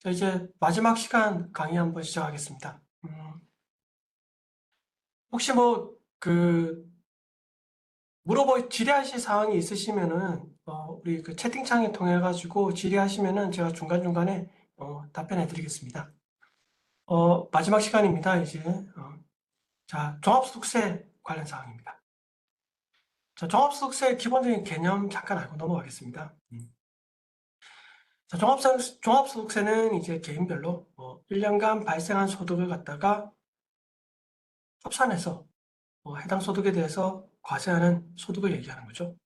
자, 이제 마지막 시간 강의 한번 시작하겠습니다. 혹시 질의하실 사항이 있으시면은, 우리 그 채팅창에 통해 가지고 질의하시면은 제가 중간중간에, 답변해 드리겠습니다. 마지막 시간입니다, 이제. 자, 종합소득세 관련 사항입니다. 자, 종합소득세 기본적인 개념 잠깐 알고 넘어가겠습니다. 자, 종합소득세는 이제 개인별로, 1년간 발생한 소득을 갖다가 합산해서 해당 소득에 대해서 과세하는 소득을 얘기하는 거죠.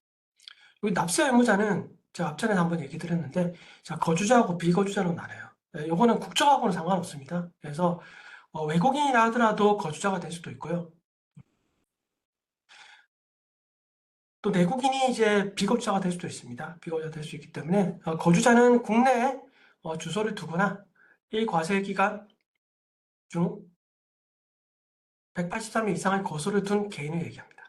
여기 납세 의무자는 제가 앞전에 한번 얘기 드렸는데, 자, 거주자하고 비거주자로 나눠요. 요거는 국적하고는 상관없습니다. 그래서 외국인이라 하더라도 거주자가 될 수도 있고요. 또 내국인이 이제 비거주자가 될 수도 있습니다. 비거주자가 될 수 있기 때문에 거주자는 국내에 주소를 두거나 1과세 기간 중 183일 이상의 거소를 둔 개인을 얘기합니다.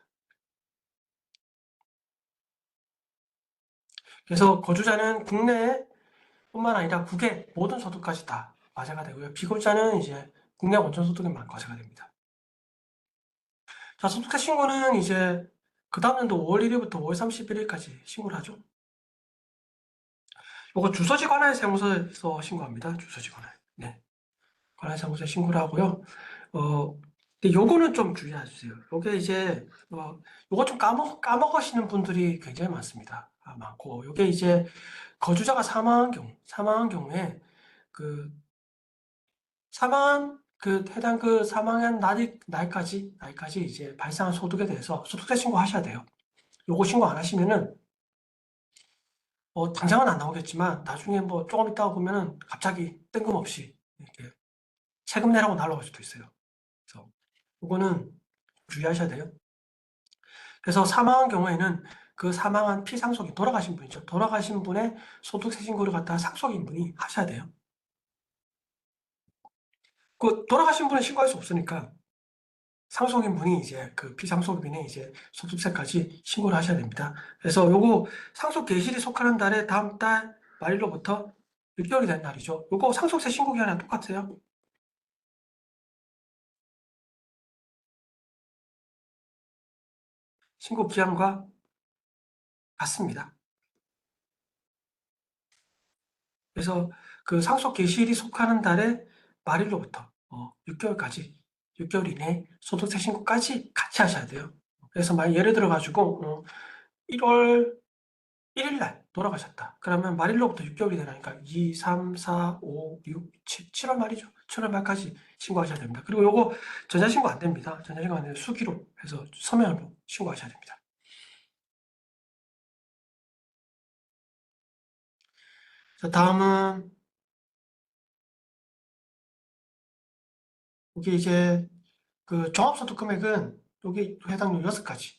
그래서 거주자는 국내에 뿐만 아니라 국외 모든 소득까지 다 과세가 되고요. 비거주자는 이제 국내 원천 소득에만 과세가 됩니다. 자, 소득세 신고는 이제 그 다음 연도 5월 1일부터 5월 31일까지 신고를 하죠. 이거 주소지 관할 세무서에서 신고합니다. 주소지 관할. 네. 관할 세무서에 신고를 하고요. 근데 요거는 좀 주의하세요. 요게 이제, 요거 좀 까먹으시는 분들이 굉장히 많습니다. 많고. 요게 이제 거주자가 사망한 경우에 그 해당 사망한 날까지 이제 발생한 소득에 대해서 소득세 신고하셔야 돼요. 요거 신고 안 하시면은, 당장은 안 나오겠지만, 나중에 뭐 조금 있다가 보면은 갑자기 뜬금없이 이렇게 세금 내라고 날라올 수도 있어요. 그래서 요거는 주의하셔야 돼요. 그래서 사망한 경우에는 그 사망한 피상속인, 돌아가신 분이죠. 돌아가신 분의 소득세 신고를 갖다가 상속인분이 하셔야 돼요. 그 돌아가신 분은 신고할 수 없으니까 상속인분이 이제 그 피상속인의 이제 소득세까지 신고를 하셔야 됩니다. 그래서 요거 상속 개시일이 속하는 달에 다음 달 말일로부터 6개월이 된 날이죠. 요거 상속세 신고 기한이랑 똑같아요. 신고 기한과 같습니다. 그래서 그 상속 개시일이 속하는 달에 말일로부터 6개월까지 6개월 이내 소득세 신고까지 같이 하셔야 돼요. 그래서 만약 예를 들어 가지고 1월 1일 날 돌아가셨다. 그러면 말일로부터 6개월이 되니까 2, 3, 4, 5, 6, 7월 말이죠. 7월 말까지 신고하셔야 됩니다. 그리고 요거 전자신고 안 됩니다. 전자신고 안 되면 수기로 해서 서면으로 신고하셔야 됩니다. 자, 다음은 이게 이제 그 종합소득 금액은 여기 해당료 6가지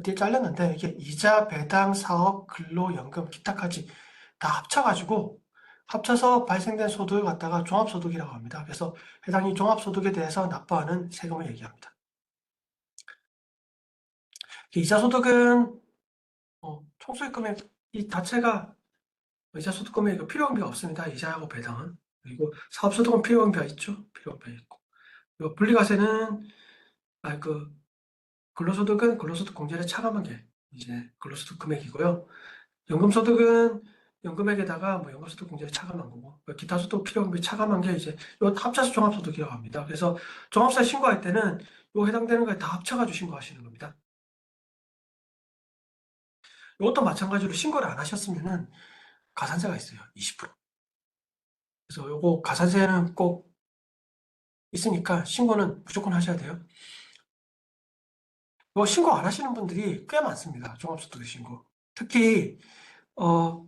뒤에 잘렸는데 이게 이자, 배당, 사업, 근로연금, 기타까지 다 합쳐서 발생된 소득을 갖다가 종합소득이라고 합니다. 그래서 해당 이 종합소득에 대해서 납부하는 세금을 얘기합니다. 이자소득은 총수익 금액 이 자체가 이자소득 금액 필요금비가 없습니다. 이자하고 배당은. 그리고 사업소득은 필요금비가 있죠. 필요금비가 있고. 그리고 분리과세는 근로소득은 근로소득 공제를 차감한 게 이제 근로소득 금액이고요. 연금소득은 연금액에다가 뭐 연금소득 공제를 차감한 거고, 기타 소득 필요금비 차감한 게 이제 요 합쳐서 종합소득이라고 합니다. 그래서 종합세 신고할 때는 요 해당되는 거에 다 합쳐가지고 신고하시는 겁니다. 이것도 마찬가지로 신고를 안 하셨으면은 가산세가 있어요. 20%. 그래서 요거 가산세는 꼭 있으니까 신고는 무조건 하셔야 돼요. 이거 신고 안 하시는 분들이 꽤 많습니다. 종합소득 신고. 특히 어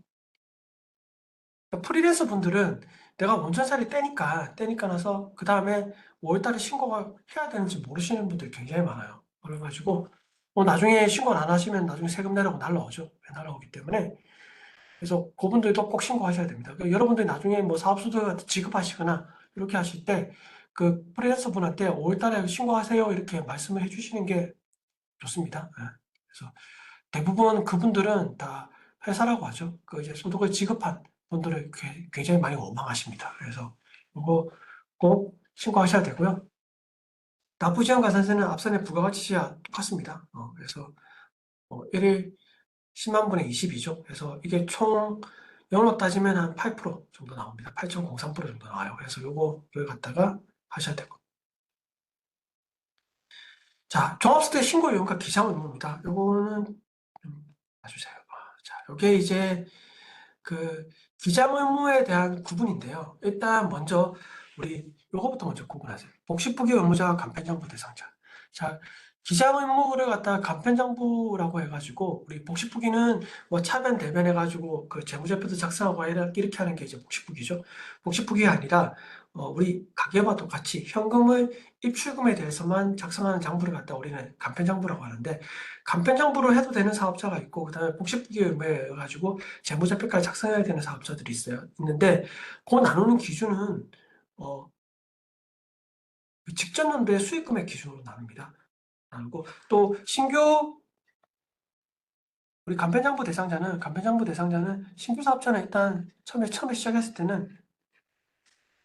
프리랜서 분들은 내가 원천살이 떼니까 나서 그 다음에 5월달에 신고가 해야 되는지 모르시는 분들이 굉장히 많아요. 그래가지고 나중에 신고 안 하시면 나중에 세금 내라고 날라오죠. 날라오기 때문에 그래서 그분들도 꼭 신고하셔야 됩니다. 여러분들이 나중에 뭐 사업소득 지급하시거나 이렇게 하실 때 그 프리랜서 분한테 5월달에 신고하세요 이렇게 말씀을 해주시는 게 좋습니다. 예. 그래서 대부분 그분들은 다 회사라고 하죠. 그 이제 소득을 지급한 분들이 굉장히 많이 원망하십니다. 그래서 이거 꼭 신고하셔야 되고요. 납부지원 가산세는 앞선의 부가가치세와 똑같습니다. 그래서 1일 10만 분의 20이죠. 그래서 이게 총 영어로 따지면 한 8% 정도 나옵니다. 8.03% 정도 나와요. 그래서 요거 갖다가 하셔야 되고. 자, 종합세대 신고 요금과 기장 의무입니다. 요거는 좀 봐주세요. 자, 요게 이제 그 기장 의무에 대한 구분인데요. 일단 먼저 우리 요거부터 먼저 구분하세요. 복식부기 의무자와 간편장부 대상자. 자, 기장 의무를 갖다가 간편장부라고 해가지고 우리 복식부기는 뭐 차변 대변 해가지고 그 재무제표도 작성하고 이렇게 하는 게 이제 복식부기죠. 복식부기가 아니라 우리 가계와 똑같이 현금을 입출금에 대해서만 작성하는 장부를 갖다 우리는 간편장부라고 하는데 간편장부를 해도 되는 사업자가 있고 그다음에 복식부기 의무에 가지고 재무제표까지 작성해야 되는 사업자들이 있는데 그 나누는 기준은 직전 연도의 수익금액 기준으로 나눕니다. 나누고 또 신규 우리 간편장부 대상자는 신규 사업자는 일단 처음에 시작했을 때는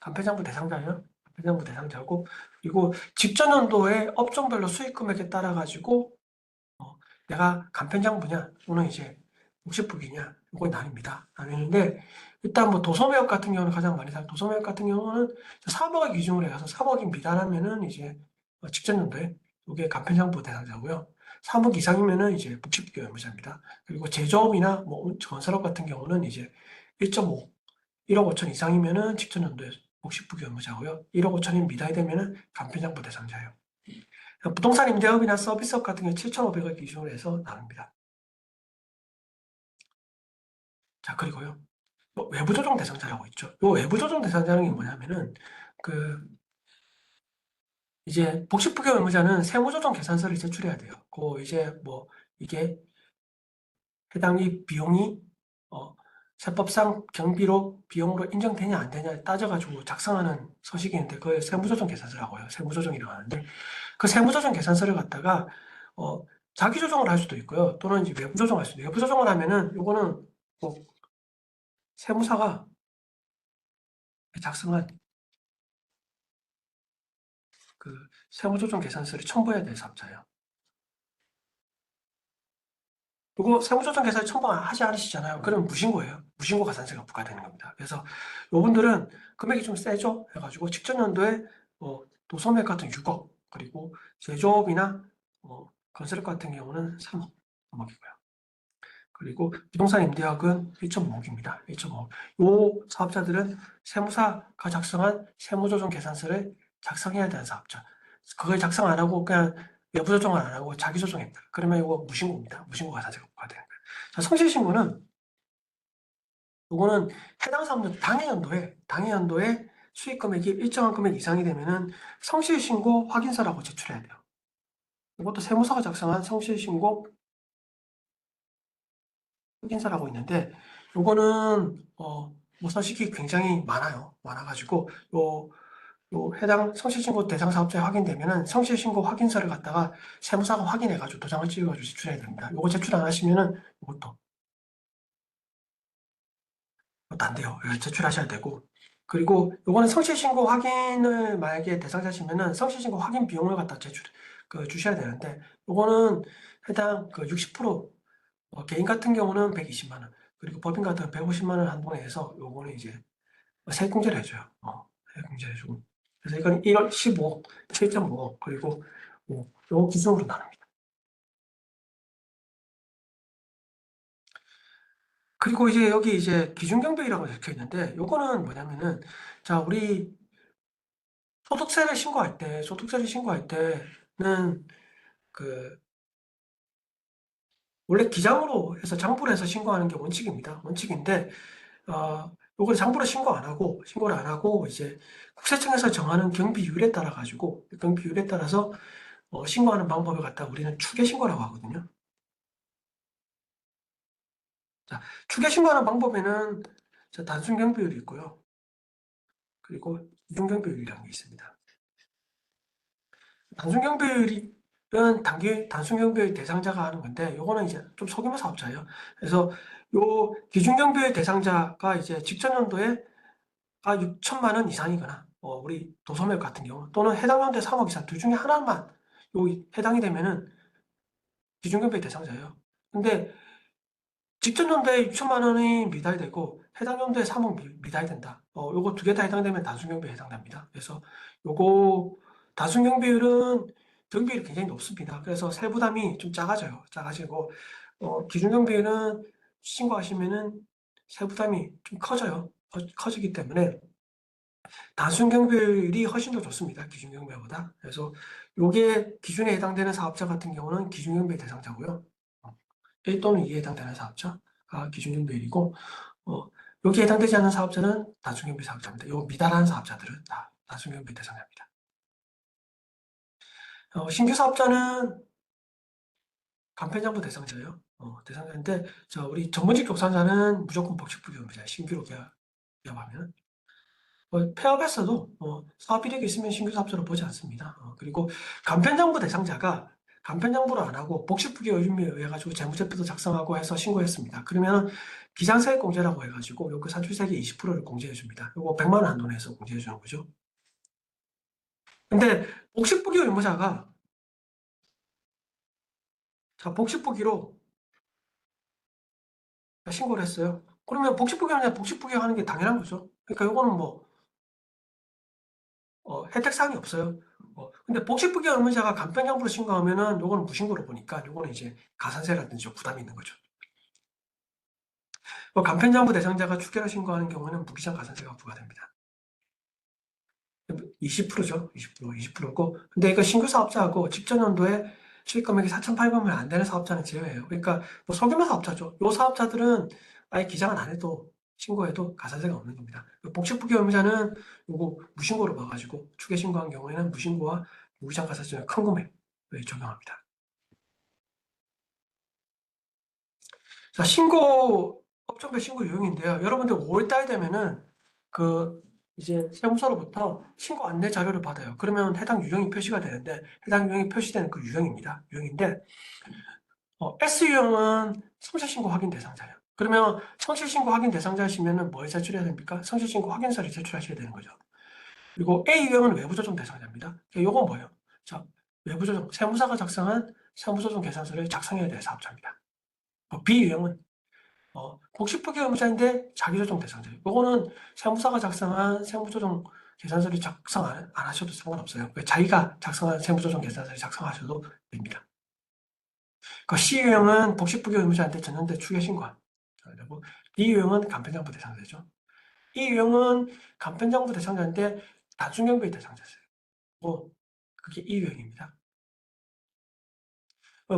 간편장부 대상자예요. 간편장부 대상자고 그리고 직전 연도의 업종별로 수익금액에 따라 가지고 내가 간편장부냐 또는 이제 복식부기냐 이거 나뉩니다. 일단 뭐 도소매업 같은 경우는 가장 많이 사요. 도소매업 같은 경우는 3억을 기준으로 해서 3억이 미달하면은 이제 직전 연도에 이게 간편장부 대상자고요. 3억 이상이면은 이제 복식부기 의무자입니다. 그리고 제조업이나 뭐 건설업 같은 경우는 이제 1.5, 1억 5천 이상이면은 직전 연도에 복식부기 의무자고요. 1억 5천이 미달되면은 간편장부 대상자예요. 부동산 임대업이나 서비스업 같은 경우 7,500을 기준으로 해서 나눕니다. 자, 그리고요. 외부 조정 대상자라고 있죠. 이 외부 조정 대상자는 게 뭐냐면은 그 이제 복식부기 의무자는 세무조정 계산서를 제출해야 돼요. 이제 뭐 이게 해당 이 비용이 세법상 경비로 비용으로 인정되냐 안 되냐 따져가지고 작성하는 서식이 있는데 그걸 세무조정 계산서라고 해요. 세무조정이라고 하는데 그 세무조정 계산서를 갖다가 어, 자기 조정을 할 수도 있고요. 또는 이제 외부 조정을 할 수도 있어요. 외부 조정을 하면은 요거는 꼭 세무사가 작성한 그 세무조정 계산서를 첨부해야 될 사업자예요. 그리고 세무조정 계산을 첨부하지 않으시잖아요. 그럼 무신고예요. 무신고 가산세가 부과되는 겁니다. 그래서 요분들은 금액이 좀 세죠? 해가지고 직전 연도에 도소매업 같은 6억 그리고 제조업이나 건설업 같은 경우는 3억이고요. 그리고 부동산 임대학은 1.5억입니다. 1.5억. 요 사업자들은 세무사가 작성한 세무조정 계산서를 작성해야 되는 사업자. 그걸 작성 안 하고 그냥 외부 조정을 안 하고 자기 조정했다. 그러면 이거 무신고입니다. 무신고 가산세가 부과되는 거예요. 자, 성실신고는 이거는 해당 사업자 당해 연도에 수익 금액이 일정한 금액 이상이 되면은 성실신고 확인서라고 제출해야 돼요. 이것도 세무사가 작성한 성실신고 확인서라고 있는데 요거는 서식이 굉장히 많아가지고 해당 성실신고 대상 사업자에 확인되면은 성실신고 확인서를 갖다가 세무사가 확인해가지고 도장을 찍어가지고 제출해야 됩니다. 요거 제출 안 하시면은 이것도 안 돼요. 제출하셔야 되고 그리고 요거는 성실신고 확인을 만약에 대상자시면은 성실신고 확인 비용을 갖다 주셔야 되는데 요거는 해당 그 60% 개인 같은 경우는 120만 원, 그리고 법인 같은 경우는 150만 원 한도에 해서 요거는 이제 세액공제를 해줘요. 세액공제 해주고. 그래서 이건 1월 15억, 7.5억, 그리고 요 기준으로 나눕니다. 그리고 이제 여기 이제 기준경비라고 적혀 있는데 요거는 뭐냐면은 자, 우리 소득세를 신고할 때는 그 원래 기장으로 해서 장부를 해서 신고하는 게 원칙입니다. 원칙인데 요걸 장부로 신고를 안 하고 이제 국세청에서 정하는 경비율에 따라 가지고 경비율에 따라서 신고하는 방법을 갖다 우리는 추계 신고라고 하거든요. 자, 추계 신고하는 방법에는 단순 경비율이 있고요. 그리고 이중 경비율이라는 게 있습니다. 단순 경비율은 단순 경비율 대상자가 하는 건데 요거는 이제 좀 소규모 사업자예요. 그래서 요 기준경비 대상자가 이제 직전 연도에 6천만 원 이상이거나 우리 도소매업 같은 경우 또는 해당 연도에 3억 이상 둘 중에 하나만 해당이 되면은 기준경비 대상자예요. 근데 직전 연도에 6천만 원이 미달되고 해당 연도에 3억 미달된다. 요거 두 개 다 해당되면 단순경비에 해당됩니다. 그래서 요거 단순경비율은 경비율이 굉장히 높습니다. 그래서 세부담이 좀 작아지고 기준경비율은 신고하시면은 세부담이 좀 커지기 때문에 단순경비율이 훨씬 더 좋습니다. 기준경비보다. 그래서 요게 기준에 해당되는 사업자 같은 경우는 기준경비 대상자고요. 1 또는 2에 해당되는 사업자가 기준경비율이고 여기에 해당되지 않는 사업자는 단순경비 사업자입니다. 요 미달하는 사업자들은 다 단순경비 대상자입니다. 신규 사업자는 간편장부 대상자예요. 대상자인데 우리 전문직 교사자는 무조건 복식부기업입니다. 신규로 기업하면. 폐업했어도 사업 이력이 있으면 신규 사업자로 보지 않습니다. 그리고 간편장부 대상자가 간편장부를 안 하고 복식부기 의무에 의해 가지고 재무제표도 작성하고 해서 신고했습니다. 그러면 기장세액 공제라고 해가지고 요거 산출세액의 20%를 공제해 줍니다. 요거 100만 원 한도내에서 공제해 주는 거죠. 근데 복식부기 의무자가 복식부기로 신고를 했어요. 그러면 복식부기 하냐 복식부기 하는 게 당연한 거죠. 그러니까 요거는 뭐 혜택 사항이 없어요. 근데 복식부기 의무자가 간편장부로 신고하면은 요거는 무신고로 보니까 요거는 이제 가산세라든지 부담이 있는 거죠. 간편장부 대상자가 추계로 신고하는 경우는 무기장 가산세가 부과됩니다. 20%죠. 20%고. 근데 이거 신규 사업자하고 직전 연도에 수익 금액이 4,800만 원 안 되는 사업자는 제외예요. 그러니까 뭐 소규모 사업자죠. 요 사업자들은 아예 기장은 안 해도 신고해도 가산세가 없는 겁니다. 복식부기 의무자는 요거 무신고로 봐가지고 추계 신고한 경우에는 무신고와 무기장 가산세는 큰 금액을 적용합니다. 자, 업종별 신고 유형인데요. 여러분들 5월달 되면은 이제 세무서로부터 신고 안내 자료를 받아요. 그러면 해당 유형이 표시가 되는데 해당 유형이 표시되는 그 유형입니다. 유형인데 S유형은 성실신고 확인 대상자예요. 그러면 성실신고 확인 대상자시면은 뭘 제출해야 됩니까? 성실신고 확인서를 제출하셔야 되는 거죠. 그리고 A유형은 외부조정 대상자입니다. 요건 뭐예요? 자, 외부조정, 세무사가 작성한 세무조정 계산서를 작성해야 될 사업자입니다. B유형은 복식부기 의무자인데 자기조정 대상자예요. 요거는 세무사가 작성한 세무조정 계산서를 작성 안 하셔도 상관없어요. 자기가 작성한 세무조정 계산서를 작성하셔도 됩니다. C유형은 복식부기 의무자한테 전년대 추계 신고한. 그리고 D유형은 간편장부 대상자죠. E유형은 간편장부 대상자인데 단순경비 대상자세요. 그게 E유형입니다.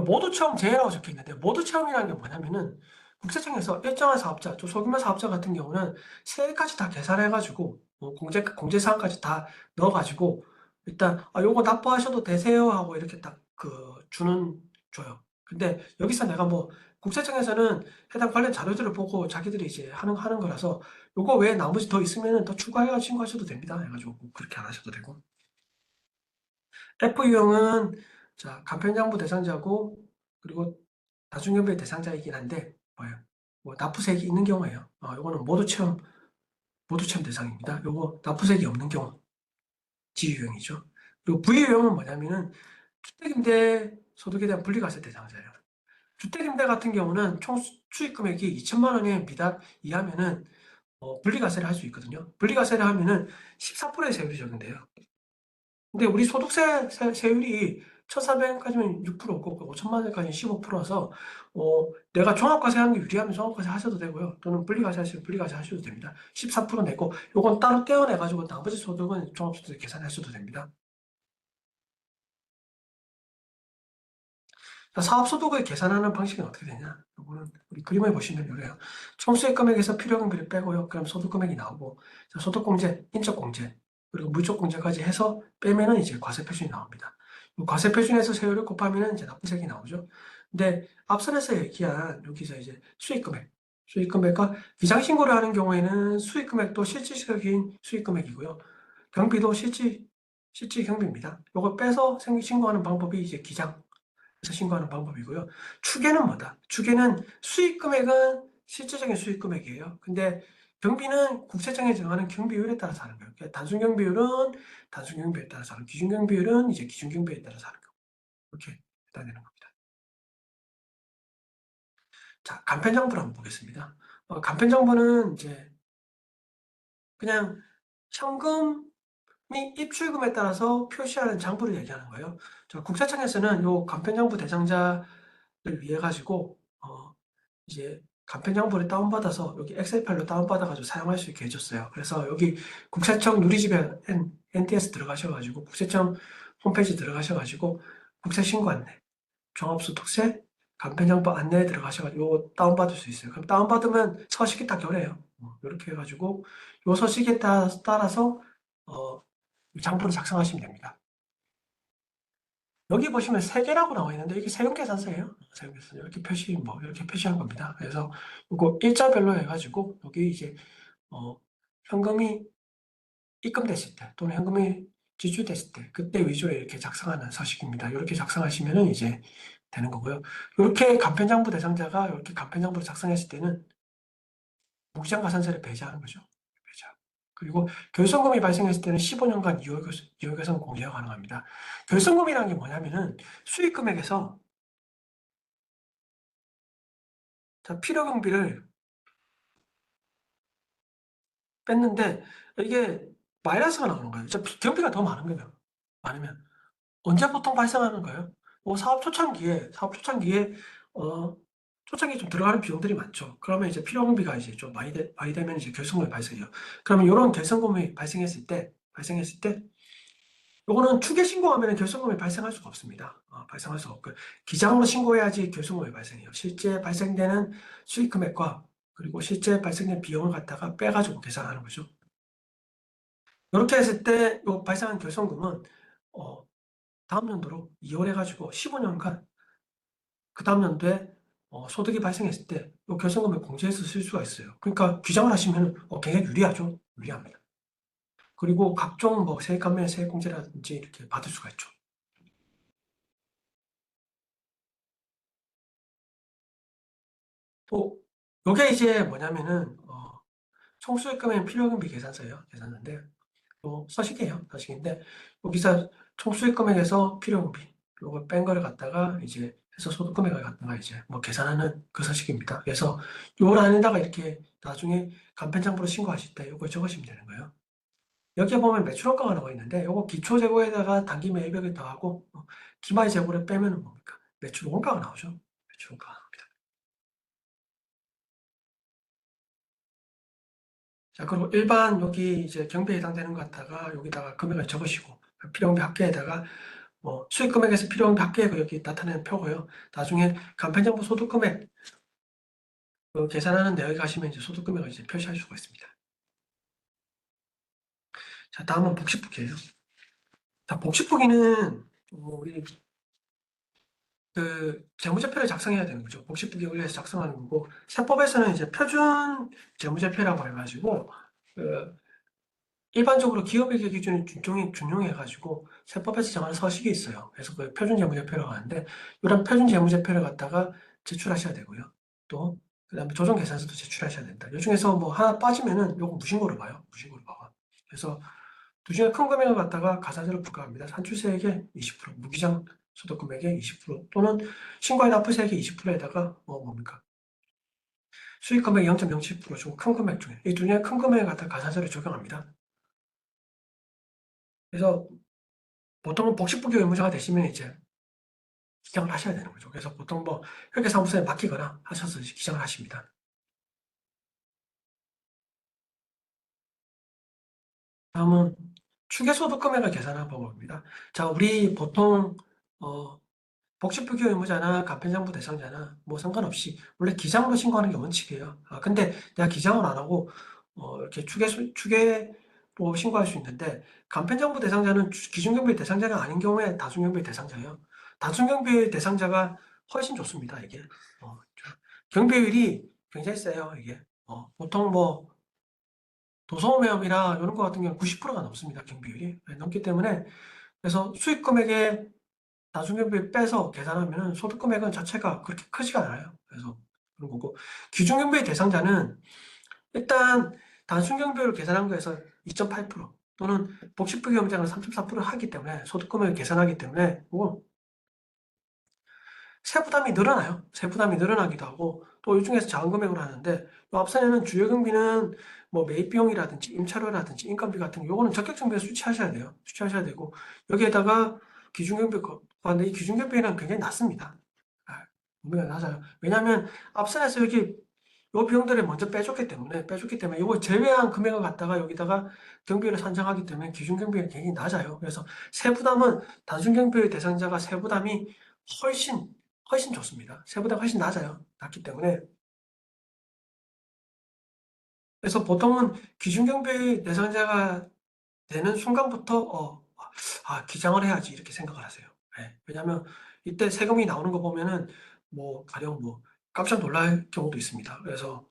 모두 체험 제외라고 적혀 있는데 모두 체험이라는 게 뭐냐면은 국세청에서 일정한 사업자, 또 소규모 사업자 같은 경우는 세액까지 다 계산해가지고 공제사항까지 다 넣어가지고 일단 요거 납부하셔도 되세요 하고 이렇게 딱 줘요. 근데 여기서 내가 뭐 국세청에서는 해당 관련 자료들을 보고 자기들이 이제 하는 거라서 요거 외에 나머지 더 있으면은 더 추가해가지고 신고하셔도 됩니다. 해가지고 그렇게 안 하셔도 되고. F유형은 간편장부 대상자고 그리고 다중경비 대상자이긴 한데 뭐예요? 뭐 납부세액이 있는 경우예요. 요거는 모두 체험 대상입니다. 요거 납부세액이 없는 경우 지유형이죠. 그리고 V유형은 뭐냐면은 주택임대 소득에 대한 분리과세 대상자예요. 주택임대 같은 경우는 총 수익 금액이 2천만 원에 이하면은 분리과세를 할 수 있거든요. 분리과세를 하면은 14%의 세율이 적용돼요. 근데 우리 소득세 세율이 1,400원까지는 6%고 5천만 원까지는 15%라서 내가 종합과세 하는 게 유리하면 종합과세 하셔도 되고요. 또는 분리과세 하시면 분리과세 하셔도 됩니다. 14% 내고 요건 따로 떼어내 가지고 나머지 소득은 종합소득 계산하셔도 됩니다. 사업소득을 계산하는 방식은 어떻게 되냐? 이거는 우리 그림을 보시면 이래요. 총 수익 금액에서 필요금비를 빼고요. 그럼 소득 금액이 나오고 소득공제, 인적공제, 그리고 물적공제까지 해서 빼면은 이제 과세표준이 나옵니다. 과세표준에서 세율을 곱하면은 이제 납부세액이 나오죠. 근데 앞선에서 얘기한 여기서 이제 수익금액과 비상신고를 하는 경우에는 수익금액도 실질적인 수익금액이고요. 경비도 실질 경비입니다. 이걸 빼서 신고하는 방법이 이제 기장. 신고하는 방법이고요. 추계는 뭐다? 추계는 수익 금액은 실질적인 수익 금액이에요. 근데 경비는 국세청이 정하는 경비율에 따라서 하는 거예요. 그러니까 단순 경비율은 단순 경비에 따라서 하는, 기준 경비율은 이제 기준 경비에 따라서 하는 거고, 이렇게 해당되는 겁니다. 자, 간편정보를 한번 보겠습니다. 간편정보는 이제 그냥 현금이 입출금에 따라서 표시하는 장부를 얘기하는 거예요. 자, 국세청에서는 요 간편정보 대상자를 위해 가지고 이제 간편정보를 다운받아서 여기 엑셀 파일로 다운받아가지고 사용할 수 있게 해줬어요. 그래서 여기 국세청 누리집에 NTS 들어가셔가지고 국세청 홈페이지 들어가셔가지고 국세신고 안내, 종합소득세, 간편정보 안내에 들어가셔가지고 이거 다운받을 수 있어요. 그럼 다운받으면 서식이 딱 열려요. 이렇게 해가지고 요 서식에 따라서 어, 장부를 작성하시면 됩니다. 여기 보시면 세개라고 나와 있는데 이게 세금계산서예요. 세금계산서 이렇게 이렇게 표시한 겁니다. 그래서 이거 일자별로 해가지고 여기 이제 현금이 입금됐을 때 또는 현금이 지출됐을 때 그때 위주로 이렇게 작성하는 서식입니다. 이렇게 작성하시면은 이제 되는 거고요. 이렇게 간편장부 대상자가 이렇게 간편장부를 작성했을 때는 무기장 가산세를 배제하는 거죠. 배제. 그리고 결손금이 발생했을 때는 15년간 이월결손 공제가 가능합니다. 결손금이라는 게 뭐냐면은 수익 금액에서 필요경비를 뺐는데 이게 마이너스가 나오는 거예요. 경비가 더 많은 거예요. 많으면 언제 보통 발생하는 거예요? 사업 초창기에 초창기에 좀 들어가는 비용들이 많죠. 그러면 이제 필요경비가 이제 좀 많이 되면 이제 결손금이 발생해요. 그러면 이런 결손금이 발생했을 때 요거는 추계 신고하면 결손금이 발생할 수가 없습니다. 발생할 수가 없고 기장으로 신고해야지 결손금이 발생해요. 실제 발생되는 수익 금액과 그리고 실제 발생된 비용을 갖다가 빼가지고 계산하는 거죠. 이렇게 했을 때 요 발생한 결손금은 다음 연도로 이월해가지고 15년간 그 다음 연도에 소득이 발생했을 때 요 결손금을 공제해서 쓸 수가 있어요. 그러니까 규정을 하시면 굉장히 유리하죠. 유리합니다. 그리고 각종 세액 감면, 세액 공제라든지 이렇게 받을 수가 있죠. 또 요게 이제 뭐냐면은 총수익금액 필요경비 계산서예요. 계산서인데 서식이에요. 서식인데 여기서 총수익금액에서 필요경비 요걸 뺀 거를 갖다가 이제 해서 소득금액을 갖다가 이제 계산하는 그 서식입니다. 그래서 요걸 안에다가 이렇게 나중에 간편장부로 신고하실 때 요걸 적으시면 되는 거예요. 여기에 보면 매출원가가 나와 있는데 요거 기초재고에다가 단기 매입액을 더하고 기말 재고를 빼면은 뭡니까? 매출원가가 나오죠. 매출원가가 나옵니다. 자, 그리고 일반 여기 이제 경비에 해당되는 것 갖다가 여기다가 금액을 적으시고 필요경비 합계에다가 수익 금액에서 필요경비 합계액을 여기 나타내는 표고요. 나중에 간편정보 소득 금액 계산하는 내역에 가시면 이제 소득 금액을 이제 표시할 수가 있습니다. 자, 다음은 복식부기예요. 자, 복식부기는 우리 그 재무제표를 작성해야 되는 거죠. 복식부기 원리에서 작성하는 거고 세법에서는 이제 표준 재무제표라고 해가지고 그 일반적으로 기업회계 기준을 준용해가지고 세법에서 정하는 서식이 있어요. 그래서 그 표준 재무제표라고 하는데 이런 표준 재무제표를 갖다가 제출하셔야 되고요. 또 그다음에 조정 계산서도 제출하셔야 된다. 이 중에서 하나 빠지면은 요거 무신고로 봐요. 무신고로 봐. 그래서 두 중에 큰 금액을 갖다가 가산세로 부과합니다. 산출세액의 20%, 무기장 소득금액의 20% 또는 신고의 납부세액의 20%에다가 뭡니까? 수익금액 0.07% 중 큰 금액 중에 이 두 중에 큰 금액을 갖다 가산세를 적용합니다. 그래서 보통은 복식부기 의무자가 되시면 이제 기장을 하셔야 되는 거죠. 그래서 보통 회계사무소에 맡기거나 하셔서 기장을 하십니다. 다음은 추계소득금액을 계산하는 방법입니다. 자, 우리 보통 복식부기 의무자나 간편장부 대상자나 상관없이 원래 기장으로 신고하는 게 원칙이에요. 근데 내가 기장을 안 하고 이렇게 추계로 신고할 수 있는데 간편장부 대상자는 기준경비 대상자가 아닌 경우에 다중경비 대상자예요. 다중경비 대상자가 훨씬 좋습니다. 이게 경비율이 굉장히 세요. 이게 보통 도소매업이나 이런 거 같은 경우는 90%가 넘습니다. 경비율이 넘기 때문에 그래서 수익 금액에 나중에 빼서 계산하면 소득 금액은 자체가 그렇게 크지가 않아요. 그래서 그런 거고, 기준경비의 대상자는 일단 단순경비를 계산한 거에서 2.8% 또는 복식부기업자는 3.4% 하기 때문에 소득금액을 계산하기 때문에 뭐 세부담이 늘어나요. 세부담이 늘어나기도 하고 또 이 중에서 작은 금액으로 하는데 앞선에는 주요경비는 뭐 매입비용이라든지 임차료라든지 인건비 같은 거 요거는 적격정비에 수취하셔야 돼요. 수취하셔야 되고 여기에다가 기준경비 하는데 이 기준경비는 굉장히 낮습니다. 분명히 낮아요. 왜냐하면 앞선에서 여기 요 비용들을 먼저 빼줬기 때문에 이거 제외한 금액을 갖다가 여기다가 경비를 산정하기 때문에 기준 경비가 굉장히 낮아요. 그래서 세부담은 단순 경비의 대상자가 세부담이 훨씬 좋습니다. 세부담 훨씬 낮아요. 낮기 때문에 그래서 보통은 기준 경비 대상자가 되는 순간부터 기장을 해야지 이렇게 생각을 하세요. 예. 왜냐하면 이때 세금이 나오는 거 보면은 뭐 가령 뭐 깜짝 놀랄 경우도 있습니다. 그래서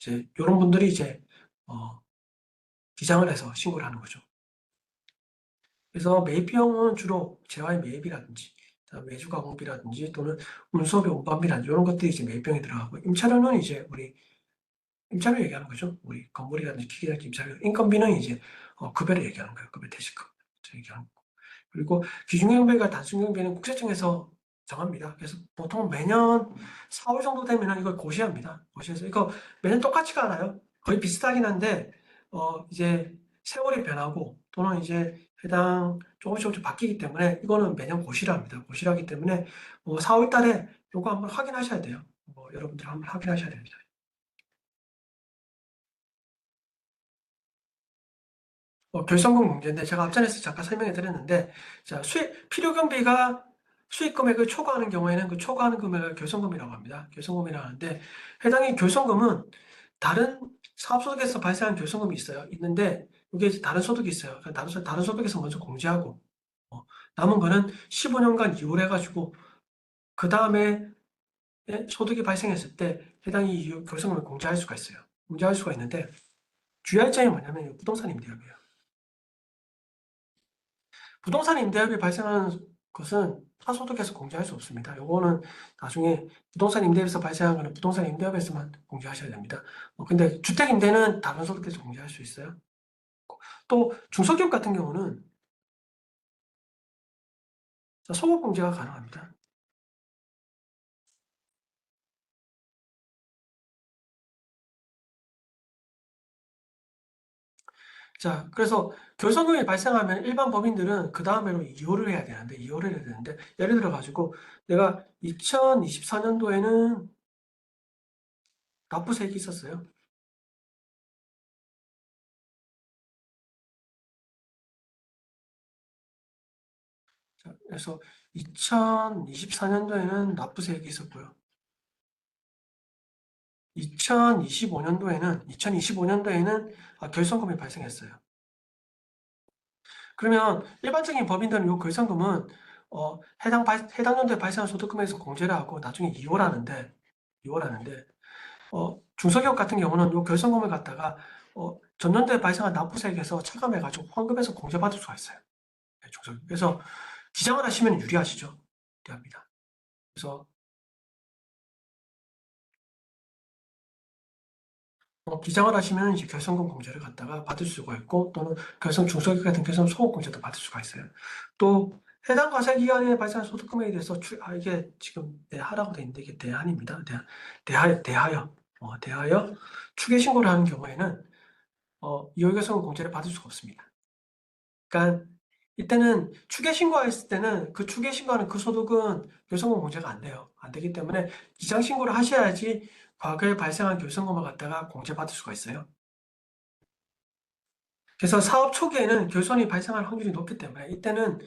이제 요런 분들이 이제 어 기장을 해서 신고를 하는 거죠. 그래서 매입 비용은 주로 재화의 매입이라든지 외주 가공비라든지 또는 운송비 운반비라든지 이런 것들이 이제 매입 비용에 들어가고 임차료는 이제 우리 임차료 얘기하는 거죠. 우리 건물이라든지 기기라든지 임차료, 인건비는 이제 급여를 얘기하는 거예요. 급여 대시급 얘기하는 거. 그리고 기준경비가 단순경비는 국세청에서 정합니다. 그래서 보통 매년 4월 정도 되면 이걸 고시합니다. 고시해서 이거 매년 똑같지가 않아요. 거의 비슷하긴 한데 이제 세월이 변하고 또는 이제 해당 조금씩 바뀌기 때문에 이거는 매년 고시를 합니다. 고시를 하기 때문에 4월 달에 이거 한번 확인하셔야 돼요. 여러분들 한번 확인하셔야 됩니다. 결성금 문제인데 제가 앞전에서 잠깐 설명해 드렸는데 자, 필요 경비가 수익 금액을 초과하는 경우에는 그 초과하는 금액을 결성금이라고 합니다. 결성금이라고 하는데 해당의 결성금은 다른 사업소득에서 발생한 결성금이 있어요. 있는데 이게 이제 다른 소득이 있어요. 그러니까 다른 소득에서 먼저 공제하고 남은 거는 15년간 이후로 해가지고 그 다음에 소득이 발생했을 때 해당이 이후 결성금을 공제할 수가 있어요. 공제할 수가 있는데 주의할 점이 뭐냐면 부동산 임대업이에요. 부동산 임대업이 발생하는 것은 타소득에서 공제할 수 없습니다. 요거는 나중에 부동산 임대업에서 발생하는 거는 부동산 임대업에서만 공제하셔야 됩니다. 근데 주택 임대는 다른 소득에서 공제할 수 있어요. 또 중소기업 같은 경우는 소급 공제가 가능합니다. 자, 그래서 결손금이 발생하면 일반 법인들은 그 다음에로 이혼을 해야 되는데 예를 들어 가지고 내가 2024년도에는 납부세액이 있었어요. 자, 그래서 2024년도에는 납부세액이 있었고요. 2025년도에는 결손금이 발생했어요. 그러면 일반적인 법인들은 이 결손금은 해당 연도에 발생한 소득금에서 공제를 하고 나중에 이월하는데 중소기업 같은 경우는 이 결손금을 갖다가 전년도에 발생한 납부세액에서 차감해가지고 환급해서 공제받을 수가 있어요. 네, 중소기업. 그래서 기장을 하시면 유리하시죠. 유리합니다. 그래서 기장을 하시면 이제 결손금 공제를 갖다가 받을 수가 있고 또는 중소기업 같은 결손 소급 공제도 받을 수가 있어요. 또 해당 과세기간에 발생한 소득금액에 대해서 이게 지금 대하라고 되어 있는데 이게 대한입니다. 대하여 추계 신고를 하는 경우에는 이월결손금 공제를 받을 수가 없습니다. 그러니까 이때는 추계 신고했을 때는 그 추계 신고하는 그 소득은 결손금 공제가 안 돼요. 안 되기 때문에 기장 신고를 하셔야지 과거에 발생한 결손금을 갖다가 공제받을 수가 있어요. 그래서 사업 초기에는 결손이 발생할 확률이 높기 때문에 이때는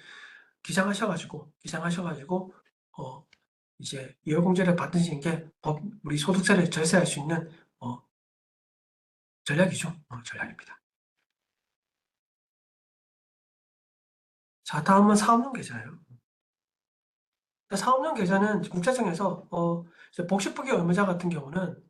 기장하셔가지고 이제 이월공제를 받으시는 게 우리 소득세를 절세할 수 있는 전략이죠. 전략입니다. 자, 다음은 사업용 계좌예요. 사업용 계좌는 국세청에서 복식부기 의무자 같은 경우는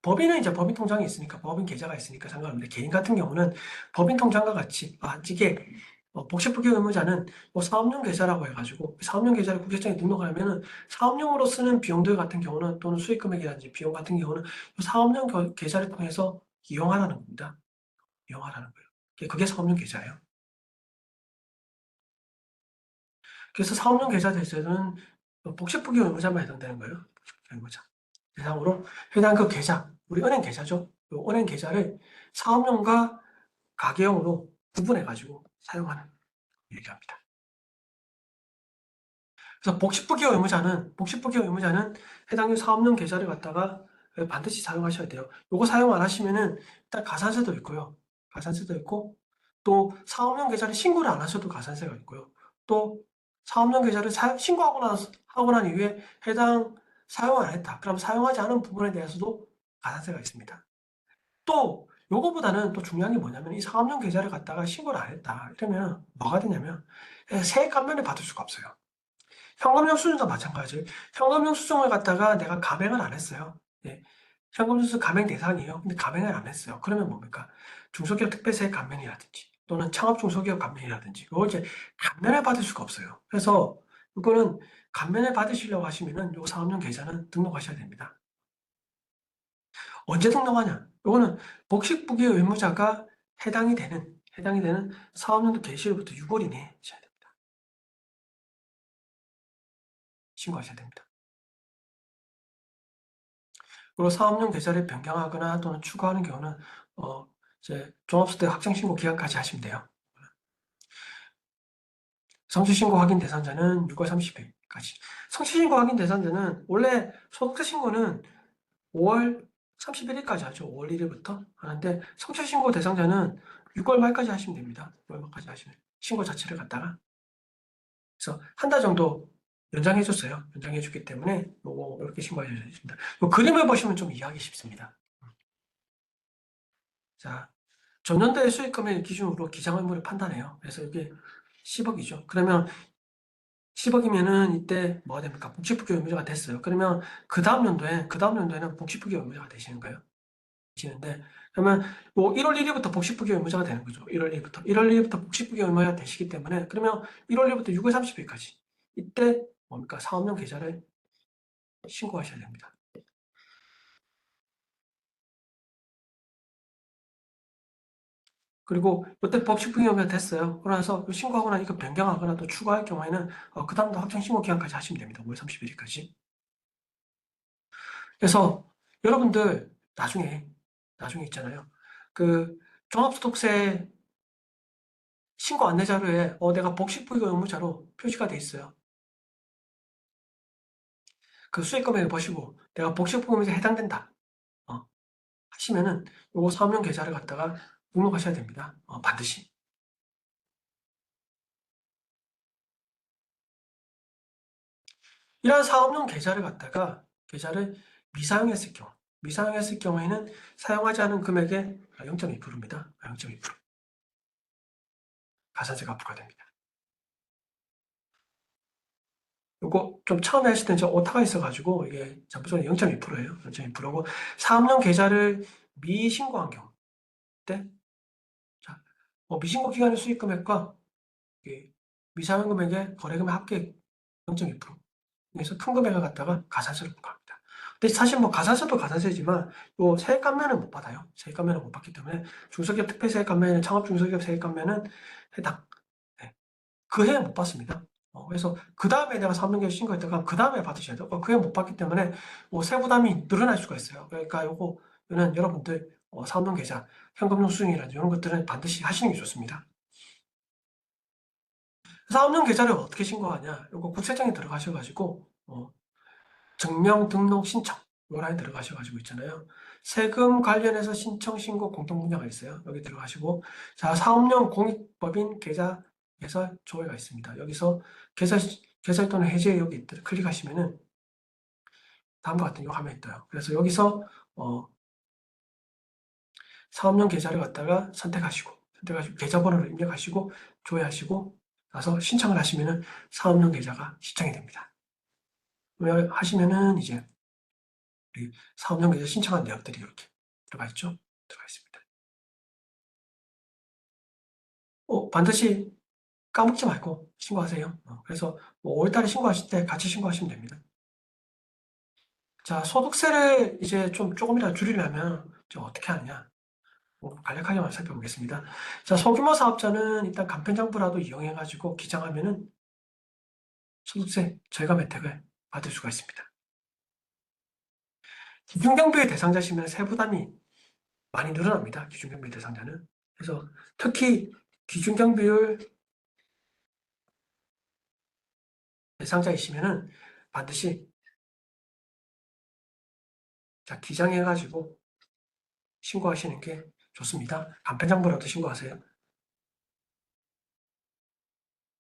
법인은 이제 법인 통장이 있으니까 법인 계좌가 있으니까 상관없는데 개인 같은 경우는 법인 통장과 같이 이게 복식부기 의무자는 사업용 계좌라고 해가지고 사업용 계좌를 국세청에 등록을 하면은 사업용으로 쓰는 비용들 같은 경우는 또는 수익 금액이라든지 비용 같은 경우는 사업용 계좌를 통해서 이용하라는 겁니다. 이용하라는 거예요. 그게 사업용 계좌예요. 그래서 사업용 계좌 대체는 복식부기 의무자만 해당되는 거예요. 복식부기 의무자. 대상으로 해당 그 계좌, 우리 은행 계좌죠. 그 은행 계좌를 사업용과 가계용으로 구분해가지고 사용하는 얘기합니다. 그래서 복식부기 의무자는 해당 사업용 계좌를 갖다가 반드시 사용하셔야 돼요. 요거 사용 안 하시면은 일단 가산세도 있고요. 가산세도 있고 또 사업용 계좌를 신고를 안 하셔도 가산세가 있고요. 또 사업용 계좌를 하고 난 이후에 해당 사용을 안 했다. 그럼 사용하지 않은 부분에 대해서도 가산세가 있습니다. 또 요거보다는 또 중요한 게 뭐냐면 이 사업용 계좌를 갖다가 신고를 안 했다. 이러면 뭐가 되냐면 세액 감면을 받을 수가 없어요. 현금영 수증도 마찬가지. 현금영 수증을 갖다가 내가 감행을 안 했어요. 예. 현금영 수증 감행 대상이에요. 근데 감행을 안 했어요. 그러면 뭡니까? 중소기업 특별세액 감면이라든지 또는 창업중소기업 감면이라든지 이거 이제 감면을 받을 수가 없어요. 그래서 이거는 감면을 받으시려고 하시면은 요 사업용 계좌는 등록하셔야 됩니다. 언제 등록하냐? 이거는 복식부기 의무자가 해당이 되는 사업연도 개시일부터 6월 이내에 신고하셔야 됩니다. 그리고 사업용 계좌를 변경하거나 또는 추가하는 경우는 이제 종합소득 확정신고 기간까지 하시면 돼요. 성취신고 확인 대상자는 6월 30일까지. 성취신고 확인 대상자는 원래 소득세 신고는 5월 31일까지 하죠. 5월 1일부터 하는데 성취신고 대상자는 6월 말까지 하시면 됩니다. 6월 말까지 하시면 신고 자체를 갖다가 그래서 한 달 정도 연장해줬어요. 연장해줬기 때문에 요거 이렇게 신고하셔야 됩니다. 요 그림을 보시면 좀 이해하기 쉽습니다. 자, 전년도의 수익금액 기준으로 기장의무를 판단해요. 그래서 이게 10억이죠. 그러면 10억이면은 이때 뭐가 됩니까? 복지부기 의무자가 됐어요. 그러면 그 다음 연도에는 복지부기 의무자가 되시는 거예요. 되시는데 그러면 뭐 1월 1일부터 복식부기 의무자가 되는 거죠. 1월 1일부터 복식부기 의무자가 되시기 때문에 그러면 1월 1일부터 6월 30일까지 이때 뭡니까? 사업용 계좌를 신고하셔야 됩니다. 그리고 이때 법식부기 의무자 됐어요. 그러나서 신고하고 나니까 변경하거나 또 추가할 경우에는 그 다음도 확정 신고 기간까지 하시면 됩니다. 5월 31일까지. 그래서 여러분들 나중에 있잖아요. 그 종합소득세 신고 안내 자료에 내가 복식부기 의무자로 표시가 돼 있어요. 그 수익 금액을 보시고 내가 복식부기에 해당된다 하시면은 요거 사업용 계좌를 갖다가 등록하셔야 됩니다. 반드시. 이러한 사업용 계좌를 미사용했을 경우에는 사용하지 않은 금액의 0.2%입니다. 0.2% 가산세가 부과됩니다. 요거 좀 처음에 하실 때는 오타가 있어가지고 이게 전부적으로 0.2%예요. 0.2%고 사업용 계좌를 미신고한 경우 때 자, 미신고 기간의 수익 금액과 미사용 금액의 거래금액 합계 0.2%. 그래서 큰 금액을 갖다가 가산세를 부과합니다. 근데 사실 뭐 가산세도 가산세지만 요 세액 감면은 못 받아요. 세액 감면을 못 받기 때문에 중소기업 특별세액 감면, 창업 중소기업 세액 감면은 해당. 네. 그 해에 못 받습니다. 그래서 그 다음에 내가 사업연계 신고했다가 그 다음에 받으셔야 돼요. 그 해에 못 받기 때문에 세부담이 늘어날 수가 있어요. 그러니까 요거는 여러분들 사업용 계좌, 현금용 수증이라든지 이런 것들은 반드시 하시는 게 좋습니다. 사업용 계좌를 어떻게 신고하냐? 요거 국세청에 들어가셔가지고 증명 등록 신청 요 라인 들어가셔가지고 있잖아요. 세금 관련해서 신청 신고 공통 분야가 있어요. 여기 들어가시고 자 사업용 공익법인 계좌 개설 조회가 있습니다. 여기서 개설 또는 해제 여기 클릭하시면은 다음과 같은 요 화면이 떠요. 그래서 여기서 사업용 계좌를 갖다가 선택하시고 계좌번호를 입력하시고 조회하시고 나서 신청을 하시면은 사업용 계좌가 신청이 됩니다. 하시면은 이제 사업용 계좌 신청한 내역들이 이렇게 들어가 있죠. 들어가 있습니다. 반드시 까먹지 말고 신고하세요. 그래서 뭐 5월 달에 신고하실 때 같이 신고하시면 됩니다. 자, 소득세를 이제 좀 조금이라도 줄이려면 좀 어떻게 하느냐? 뭐 간략하게만 살펴보겠습니다. 자, 소규모 사업자는 일단 간편정부라도 이용해가지고 기장하면은 소득세 절감 혜택을 받을 수가 있습니다. 기준경비의 대상자시면 세부담이 많이 늘어납니다. 기준경비 대상자는. 그래서 특히 기준경비율 대상자이시면은 반드시 자, 기장해가지고 신고하시는 게 좋습니다. 간편정부라도 신고하세요.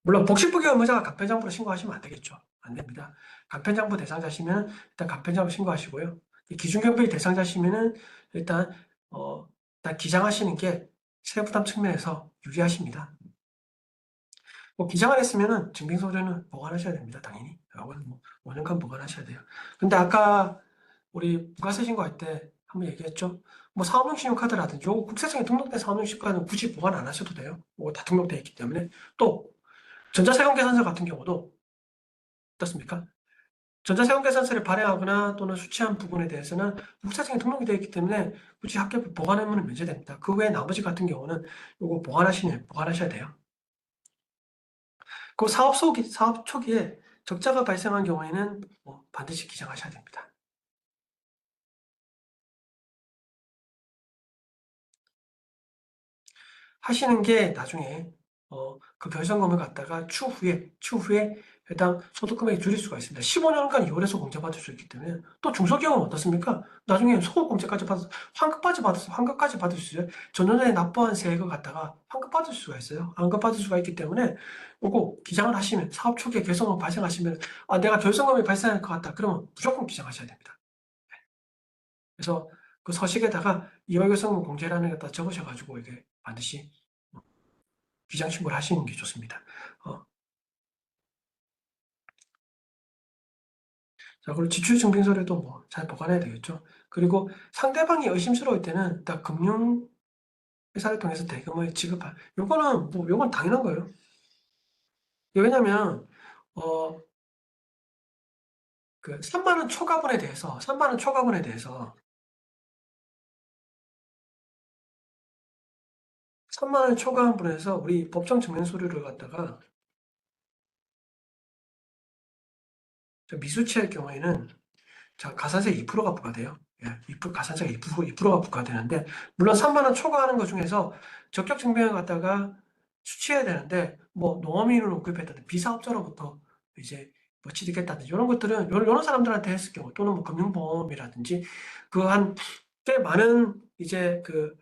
물론 복식부기 의무자가 간편정부로 신고하시면 안 되겠죠. 안 됩니다. 간편정부 대상자시면 일단 간편정부 신고하시고요. 기준경비 대상자시면은 일단 일단 기장하시는 게 세부담 측면에서 유리하십니다. 뭐 기장을 했으면은 증빙서류는 보관하셔야 됩니다. 당연히. 이건 뭐 5년간 보관하셔야 돼요. 근데 아까 우리 부가세 신고할 때 한번 얘기했죠. 뭐 사업용 신용카드라든지 요 국세청에 등록된 사업용 신용카드는 굳이 보관 안 하셔도 돼요. 뭐 다 등록되어 있기 때문에. 또 전자세금계산서 같은 경우도 어떻습니까? 전자세금계산서를 발행하거나 또는 수취한 부분에 대해서는 국세청에 등록이 되어 있기 때문에 굳이 합계 보관 의무는 면제됩니다. 그 외에 나머지 같은 경우는 요거 보관하셔야 돼요. 그 사업 초기에 적자가 발생한 경우에는 뭐 반드시 기장하셔야 됩니다. 하시는 게 나중에 그 결정금을 갖다가 추후에 해당 소득금액이 줄일 수가 있습니다. 15년간 이월에서 공제받을 수 있기 때문에 또 중소기업은 어떻습니까? 나중에 소득공제까지 받아서 환급까지 받을 수 있어요. 전년도에 납부한 세액을 갖다가 환급받을 수가 있어요. 환급받을 수가 있기 때문에 요거 기장을 하시면 사업 초기에 결정금 발생하시면 아 내가 결정금이 발생할 것 같다. 그러면 무조건 기장하셔야 됩니다. 그래서 그 서식에다가 이월 결정금 공제라는 걸 갖다 적으셔가지고 이게 반드시 비장 신고를 하시는 게 좋습니다. 어, 자, 그리고 지출 증빙서류도 뭐 잘 보관해야 되겠죠. 그리고 상대방이 의심스러울 때는 딱 금융 회사를 통해서 대금을 지급할. 요거는 뭐 요건 당연한 거예요. 왜냐면 어, 그 3만 원 초과분에 대해서 3만 원 초과분에 대해서 3만 원 초과분에서 우리 법정 증명서류를 갖다가 미수치할 경우에는 자, 가산세 2%가 부과돼요. 예, 2% 가산세가 2%가 부과되는데, 물론 3만 원 초과하는 것 중에서 적격 증명을 갖다가 수취해야 되는데, 뭐 농어민으로 구입했다든지 비사업자로부터 이제 뭐 취득했다든지 이런 것들은 이런 사람들한테 했을 경우 또는 뭐 금융보험이라든지 그 한 꽤 많은 이제 그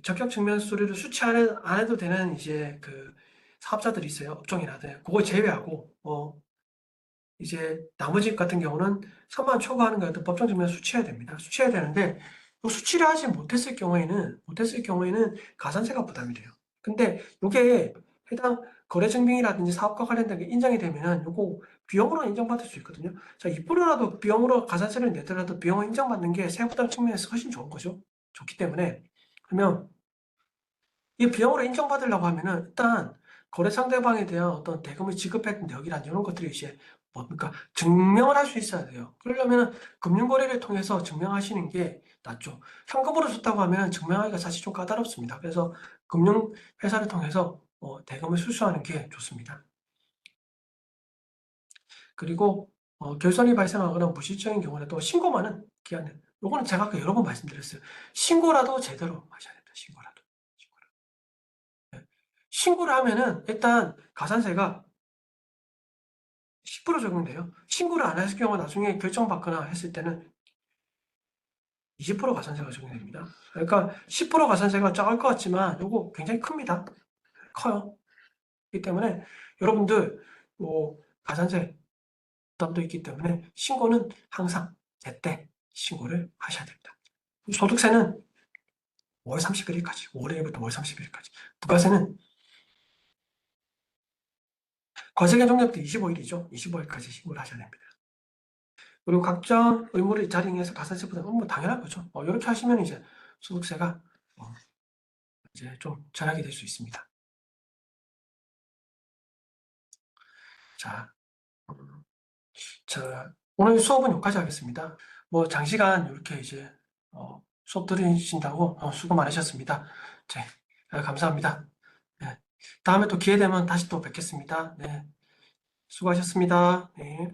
적격 증명 서류를 수취하는 안 해도 되는 이제 그 사업자들이 있어요. 업종이라든 그거 제외하고 이제 나머지 같은 경우는 3만 초과하는 거에도 법정 증명 수취해야 됩니다. 수취해야 되는데 그 수취를 하지 못했을 경우에는 가산세가 부담이 돼요. 근데 이게 해당 거래 증빙이라든지 사업과 관련된 게 인정이 되면은 요거 비용으로 인정받을 수 있거든요. 자, 2%라도 비용으로 가산세를 내더라도 비용을 인정받는 게 세부담 측면에서 훨씬 좋은 거죠. 좋기 때문에 그러면 이 비용으로 인정받으려고 하면은 일단 거래 상대방에 대한 어떤 대금을 지급했던 내역이란 이런 것들이 이제 뭡니까? 증명을 할 수 있어야 돼요. 그러려면 금융거래를 통해서 증명하시는 게 낫죠. 현금으로 줬다고 하면 증명하기가 사실 좀 까다롭습니다. 그래서 금융회사를 통해서 대금을 수수하는 게 좋습니다. 그리고 결손이 발생하거나 무실적인 경우는 또 신고만은 기한은 요거는 제가 아까 여러 번 말씀드렸어요. 신고라도 제대로 하셔야 됩니다. 신고라도. 신고를 하면은 일단 가산세가 10% 적용돼요. 신고를 안 했을 경우 나중에 결정받거나 했을 때는 20% 가산세가 적용됩니다. 그러니까 10% 가산세가 작을 것 같지만 이거 굉장히 큽니다. 커요. 그렇기 때문에 여러분들 뭐 가산세 부담도 있기 때문에 신고는 항상 제때 신고를 하셔야 됩니다. 소득세는 5월 31일까지, 5월 1일부터 5월 31일까지. 부가세는 과세기한 종료부터 25일이죠. 25일까지 신고를 하셔야 됩니다. 그리고 각종 의무를 자행해서 가산세 부담은 뭐 당연한 거죠. 이렇게 하시면 이제 소득세가 이제 좀 절약이 될 수 있습니다. 자, 음, 오늘 수업은 여기까지 하겠습니다. 뭐 장시간 이렇게 이제 수업 들으신다고 수고 많으셨습니다. 네, 감사합니다. 네, 다음에 또 기회 되면 다시 또 뵙겠습니다. 네, 수고하셨습니다. 네.